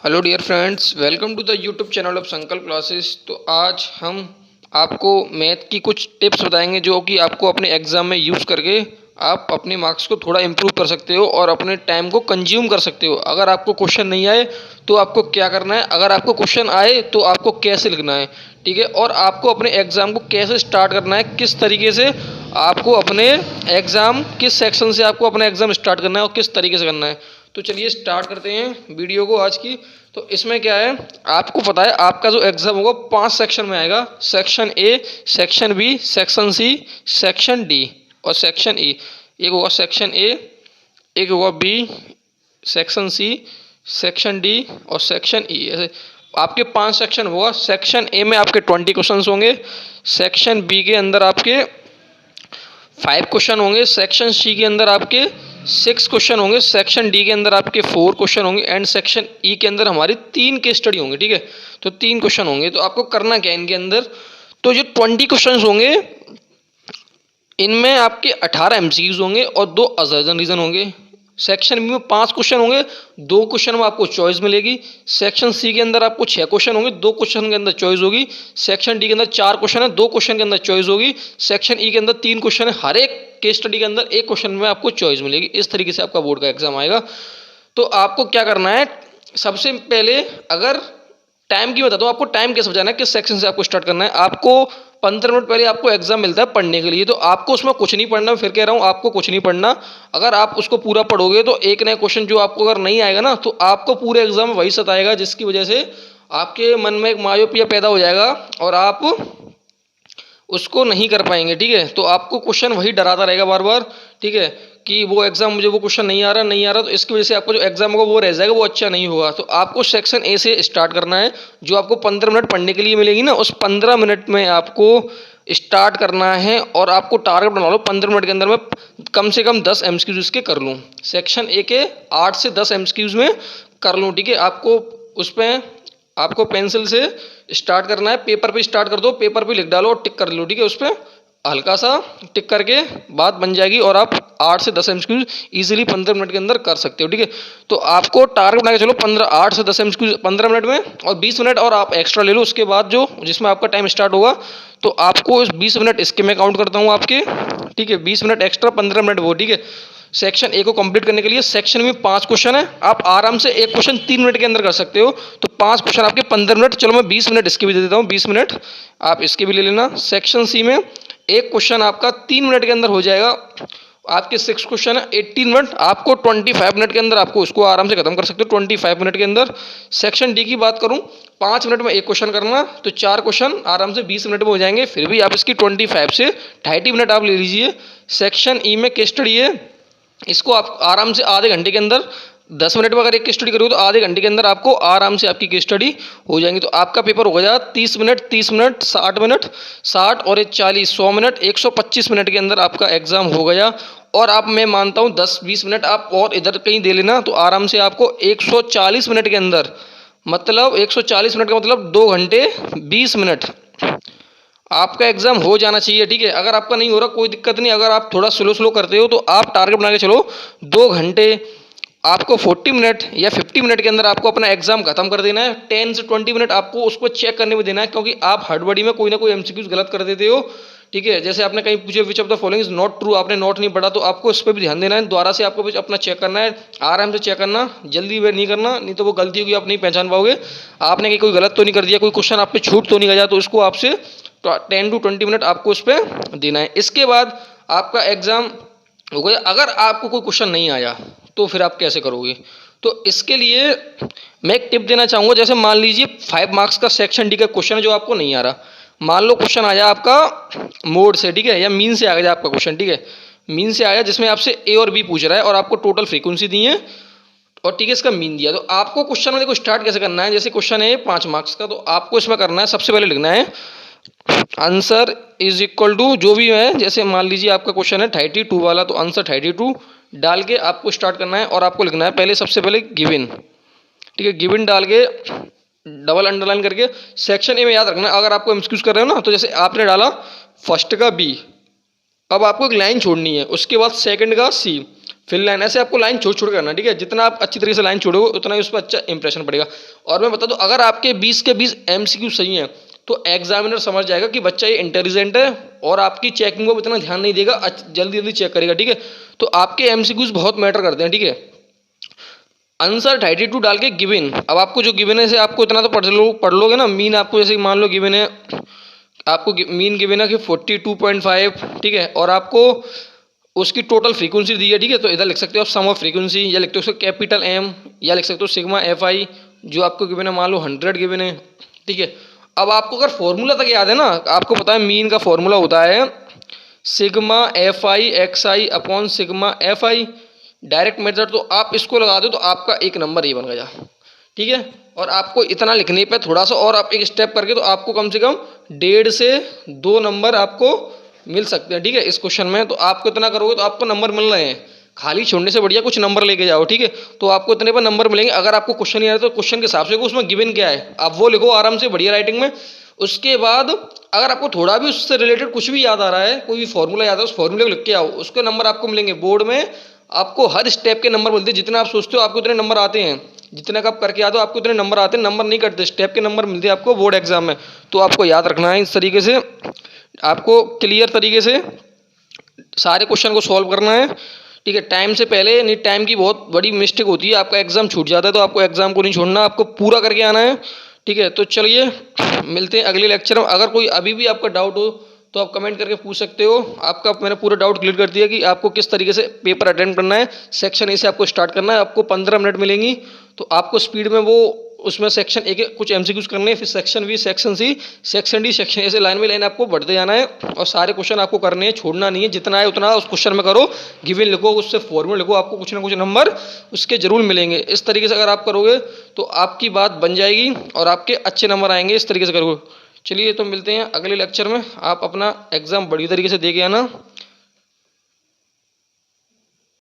Hello dear friends, welcome to the YouTube channel of Sankalp classes. तो आज हम आपको मैथ की कुछ टिप्स बताएंगे जो कि आपको अपने एग्ज़ाम में यूज़ करके आप अपने मार्क्स को थोड़ा इम्प्रूव कर सकते हो और अपने टाइम को कंज्यूम कर सकते हो। अगर आपको क्वेश्चन नहीं आए तो आपको क्या करना है, अगर आपको क्वेश्चन आए तो आपको कैसे लिखना है, ठीक है, और आपको अपने एग्ज़ाम को कैसे स्टार्ट करना है, किस तरीके से आपको अपने एग्ज़ाम किस सेक्शन से आपको अपना एग्ज़ाम स्टार्ट करना है और किस तरीके से करना है। तो चलिए स्टार्ट करते हैं वीडियो को आज की। तो इसमें क्या है, आपको पता है आपका जो एग्ज़ाम होगा 5 सेक्शन में आएगा। Section A, section B, section C, section D और सेक्शन ई। एक होगा सेक्शन ए, एक होगा B, section C, section D और सेक्शन ई। ऐसे आपके 5 सेक्शन होगा। सेक्शन ए में आपके 20 क्वेश्चन होंगे, सेक्शन बी के अंदर आपके 5 क्वेश्चन होंगे, सेक्शन सी के अंदर आपके 6 क्वेश्चन होंगे, सेक्शन डी के अंदर आपके 4 क्वेश्चन होंगे एंड सेक्शन ई के अंदर हमारी 3 केस स्टडी होंगे, ठीक है। तो 3 क्वेश्चन होंगे। तो आपको करना क्या है इनके अंदर, तो जो 20 क्वेश्चन होंगे इनमें आपके 18 एमसीक्यूज होंगे और 2 असर्जन रीजन होंगे। सेक्शन बी में 5 क्वेश्चन होंगे, 2 क्वेश्चन में आपको चॉइस मिलेगी। सेक्शन सी के अंदर आपको 6 क्वेश्चन होंगे, 2 क्वेश्चन के अंदर चॉइस होगी। सेक्शन डी के अंदर 4 क्वेश्चन है, 2 क्वेश्चन के अंदर चॉइस होगी। सेक्शन ई के अंदर 3 क्वेश्चन है, हर एक केस स्टडी के अंदर 1 क्वेश्चन में आपको चॉइस मिलेगी। इस तरीके से आपका बोर्ड का एग्जाम आएगा। तो आपको क्या करना है, सबसे पहले अगर टाइम की बता दो, आपको टाइम कैसे बचाना है, किस सेक्शन से आपको स्टार्ट करना है। आपको 15 मिनट पहले आपको एग्जाम मिलता है पढ़ने के लिए, तो आपको उसमें कुछ नहीं पढ़ना। फिर कह रहा हूँ आपको कुछ नहीं पढ़ना। अगर आप उसको पूरा पढ़ोगे तो एक नया क्वेश्चन जो आपको अगर नहीं आएगा ना, तो आपको पूरे एग्जाम में वही सताएगा, जिसकी वजह से आपके मन में एक मायोपिया पैदा हो जाएगा और आप उसको नहीं कर पाएंगे, ठीक है। तो आपको क्वेश्चन वही डराता रहेगा बार बार, ठीक है, कि वो एग्जाम मुझे वो क्वेश्चन नहीं आ रहा, तो इसकी वजह से आपको जो एग्जाम होगा वो रह जाएगा, वो अच्छा नहीं होगा। तो आपको सेक्शन ए से स्टार्ट करना है। जो आपको 15 मिनट पढ़ने के लिए मिलेगी ना, उस 15 मिनट में आपको स्टार्ट करना है और आपको टारगेट बना लो 15 मिनट के अंदर में कम से कम 10 एमसीक्यूज इसके कर लूँ। सेक्शन ए के 8 से 10 एमसीक्यूज में कर लूँ, ठीक है। आपको उस पर आपको पेंसिल से स्टार्ट करना है, पेपर पे स्टार्ट कर दो, पेपर पे लिख डालो और टिक कर लो, ठीक है। उस पर हल्का सा टिक करके बात बन जाएगी और आप 8 से 10 एमसीक्यूज इजीली 15 मिनट के अंदर कर सकते हो, ठीक है। तो आपको टारगेट बना के चलो 8 से 10 एमसीक्यूज 15 मिनट में, और 20 मिनट और आप एक्स्ट्रा ले लो उसके बाद जो जिसमें आपका टाइम स्टार्ट होगा। तो आपको 20 मिनट इसके मैं काउंट करता हूँ आपके, ठीक है, 20 मिनट एक्स्ट्रा 15 मिनट वो, ठीक है। सेक्शन ए को कंप्लीट करने के लिए सेक्शन में 5 क्वेश्चन है, आप आराम से एक क्वेश्चन 3 मिनट के अंदर कर सकते हो। तो 5 क्वेश्चन आपके 15 मिनट, चलो मैं 20 मिनट इसके भी दे देता हूँ, 20 मिनट आप इसके भी ले लेना। सेक्शन सी में एक क्वेश्चन आपका 3 मिनट के अंदर हो जाएगा, आपके 6 क्वेश्चन है 18 मिनट, आपको 25 मिनट के अंदर आपको उसको आराम से खत्म कर सकते हो 25 मिनट के अंदर। सेक्शन डी की बात करूं, 5 मिनट में एक क्वेश्चन करना, तो 4 क्वेश्चन आराम से 20 मिनट में हो जाएंगे। फिर भी आप इसकी 25 से 2.5 मिनट आप ले लीजिए। सेक्शन ई में केस स्टडी है, इसको आप आराम से आधे घंटे के अंदर 10 मिनट में अगर एक केस स्टडी करोगे तो आधे घंटे के अंदर आपको आराम से आपकी केस स्टडी हो जाएंगी। तो आपका पेपर हो जाएगा 30 मिनट, 30 मिनट, 60 मिनट, 60 और 40, 100 मिनट, 125 मिनट के अंदर आपका एग्जाम हो गया। और आप मैं मानता हूँ 10-20 मिनट आप और इधर कहीं दे लेना, तो आराम से आपको 140 मिनट के अंदर, मतलब 140 मिनट का मतलब 2 घंटे 20 मिनट आपका एग्जाम हो जाना चाहिए, ठीक है। अगर आपका नहीं हो रहा कोई दिक्कत नहीं, अगर आप थोड़ा स्लो करते हो तो आप टारगेट बना के चलो 2 घंटे, आपको 40 मिनट या 50 मिनट के अंदर आपको अपना एग्जाम खत्म कर देना है। 10 से 20 मिनट आपको उसको चेक करने में देना है, क्योंकि आप हड़बड़ी में कोई ना कोई एमसीक्यूज गलत कर देते हो, ठीक है। जैसे आपने कहीं पूछे which of the following is not true, आपने नोट नहीं पढ़ा, तो आपको इस पर भी ध्यान देना है, दोबारा से आपको अपना चेक करना है, आराम से चेक करना, जल्दी वे नहीं करना, नहीं तो वो गलती होगी आप नहीं पहचान पाओगे। आपने कोई गलत तो नहीं कर दिया, कोई क्वेश्चन आप पे छूट तो नहीं गया, तो उसको आपसे 10 to 20 मिनट आपको उस पर देना है। इसके बाद आपका एग्जाम हो गया। अगर आपको कोई क्वेश्चन नहीं आया तो फिर आप कैसे करोगे, तो इसके लिए मैं एक टिप देना चाहूँगा। जैसे मान लीजिए 5 मार्क्स का सेक्शन डी का क्वेश्चन है जो आपको नहीं आ रहा, मान लो क्वेश्चन आया आपका मोड से, ठीक है, या मीन से आ गया आपका क्वेश्चन, ठीक है, मीन से आया जिसमें आपसे ए और बी पूछ रहा है और आपको टोटल फ्रीक्वेंसी दी है और ठीक है इसका मीन दिया। तो आपको क्वेश्चन में देखो स्टार्ट कैसे करना है। जैसे क्वेश्चन है 5 मार्क्स का, तो आपको इसमें करना है, सबसे पहले लिखना है आंसर इज इक्वल टू जो भी है, जैसे मान लीजिए आपका क्वेश्चन है 32 वाला, तो आंसर 32 डाल के आपको स्टार्ट करना है और आपको लिखना है पहले सबसे पहले गिवन, ठीक है, गिवन डाल के डबल अंडरलाइन करके सेक्शन ए में याद रखना है। अगर आपको एमसीक्यूज कर रहे हो ना, तो जैसे आपने डाला फर्स्ट का बी, अब आपको एक लाइन छोड़नी है, उसके बाद सेकंड का सी, फिल लाइन, ऐसे आपको लाइन छोड़ छोड़ करना, ठीक है। जितना आप अच्छी तरीके से लाइन छोड़ोगे उतना ही उस पर अच्छा इंप्रेशन पड़ेगा। और मैं बता दूं, अगर आपके 20 के 20 MCQ सही हैं तो एग्जामिनर समझ जाएगा कि बच्चा ये इंटेलिजेंट है और आपकी चेकिंग को इतना ध्यान नहीं देगा, जल्दी जल्दी चेक करेगा, ठीक है। तो आपके MCQs बहुत मैटर करते हैं, ठीक है। आंसर 32 डाल के गिवन, अब आपको जो गिवन है से आपको इतना तो पढ़ लोगे ना। मीन आपको जैसे मान लो गिवन है, आपको मीन गिवन है कि 42.5, ठीक है। और आपको उसकी टोटल फ्रीक्वेंसी दी है, ठीक है। तो इधर लिख सकते हो आप सम ऑफ फ्रीक्वेंसी, या लिखते हो कैपिटल M, या लिख सकते हो सिग्मा FI जो आपको गिवन है, मान लो 100 गिवन है, ठीक है। अब आपको अगर फॉर्मूला तक याद है ना, आपको पता है मीन का फॉर्मूला होता है sigma FI XI upon sigma FI, direct method. तो आप इसको लगा दो तो आपका एक नंबर ये बन गया, ठीक है। और आपको इतना लिखने पे थोड़ा सा और आप एक स्टेप करके तो आपको कम से कम 1.5 से 2 नंबर आपको मिल सकते हैं, ठीक है, इस क्वेश्चन में। तो आपको इतना करोगे तो आपको नंबर मिल रहे हैं, खाली छोड़ने से बढ़िया कुछ नंबर लेके जाओ, ठीक है। तो आपको इतने पर नंबर मिलेंगे। अगर आपको क्वेश्चन नहीं आ रहा तो क्वेश्चन के हिसाब से उसमें गिवन क्या है आप वो लिखो आराम से बढ़िया राइटिंग में। उसके बाद अगर आपको थोड़ा भी उससे रिलेटेड कुछ भी याद आ रहा है, कोई भी फॉर्मूला याद है, उस फॉर्मूले को लिख के आओ, उसके नंबर आपको मिलेंगे। बोर्ड में आपको हर स्टेप के नंबर मिलते हैं, जितना आप सोचते हो आपको उतने नंबर आते हैं, जितने का आप करके आते हो आपको उतने नंबर आते हैं। नंबर नहीं कटते, स्टेप के नंबर मिलते हैं आपको बोर्ड एग्जाम में। तो आपको याद रखना है, इस तरीके से आपको क्लियर तरीके से सारे क्वेश्चन को सॉल्व करना है, ठीक है। टाइम से पहले नहीं, टाइम की बहुत बड़ी मिस्टेक होती है, आपका एग्जाम छूट जाता है। तो आपको एग्जाम को नहीं छोड़ना, आपको पूरा करके आना है, ठीक है। तो चलिए मिलते हैं अगले लेक्चर में। अगर कोई अभी भी आपका डाउट हो तो आप कमेंट करके पूछ सकते हो। आपका मैंने पूरा डाउट क्लियर कर दिया कि आपको किस तरीके से पेपर अटेम्प्ट करना है। सेक्शन ए से आपको स्टार्ट करना है, आपको 15 मिनट मिलेंगी। तो आपको स्पीड में वो उसमें सेक्शन ए के कुछ MCQs करने हैं, फिर section B, section C, section D, section A से लाइन बाई लाइन आपको बढ़ते जाना है। और सारे क्वेश्चन आपको करने हैं, छोड़ना नहीं है। जितना है उतना उस क्वेश्चन में करो, गिवन लिखो, उससे फॉर्मूला लिखो, आपको कुछ ना कुछ नंबर उसके जरूर मिलेंगे। इस तरीके से अगर आप करोगे तो आपकी बात बन जाएगी और आपके अच्छे नंबर आएंगे इस तरीके से करोगे। चलिए तो मिलते हैं अगले लेक्चर में। आप अपना एग्ज़ाम बढ़िया तरीके से दे के आना।